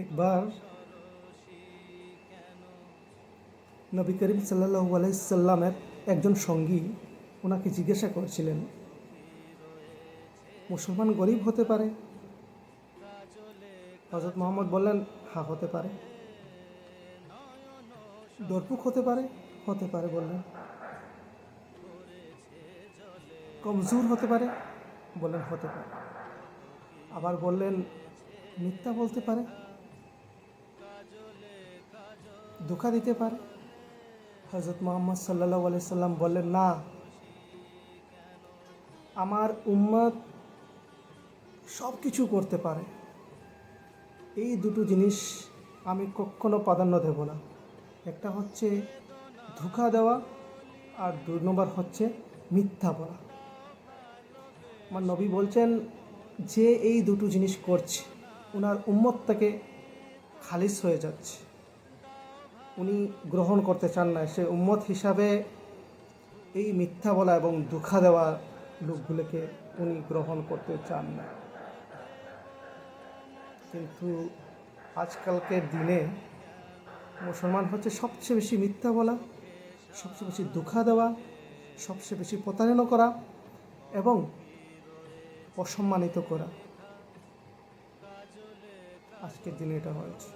একবার নবী করিম সাল্লাল্লাহু আলাইহি সাল্লামের একজন সঙ্গী ওনাকে জিজ্ঞাসা করছিলেন, মুসলমান গরিব হতে পারে? হযরত মুহাম্মদ বললেন, হ্যাঁ হতে পারে। ডরপুক হতে পারে? হতে পারে বললেন। কমজোর হতে পারে? বললেন হতে পারে। আবার বললেন, মিথ্যা বলতে পারে, ধোঁকা দিতে পারে? হযরত মুহাম্মদ সাল্লাল্লাহু আলাইহি সাল্লাম বললেন, না, আমার উম্মত সব কিছু করতে পারে, এই দুটো জিনিস আমি কখনো প্রাধান্য দেব না। একটা হচ্ছে ধোঁকা দেওয়া, আর 2 নম্বর হচ্ছে মিথ্যা বলা। আমার নবী বলছেন, যে এই দুটো জিনিস করছে ওনার উম্মত থেকে খালিস হয়ে যাচ্ছে, উনি গ্রহণ করতে চান না। সে উম্মত হিসাবে এই মিথ্যা বলা এবং ধোঁকা দেওয়া লোকগুলোকে উনি গ্রহণ করতে চান না। কিন্তু আজকালকের দিনে মুসলমান হচ্ছে সবচেয়ে বেশি মিথ্যা বলা, সবচেয়ে বেশি ধোঁকা দেওয়া, সবচেয়ে বেশি প্রতারণা করা এবং অসম্মানিত করা। আজকের দিনে এটা হয়েছে।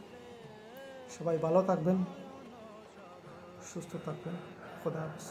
সবাই ভালো থাকবেন, সুস্থ থাকবেন। খোদা হাফেজ।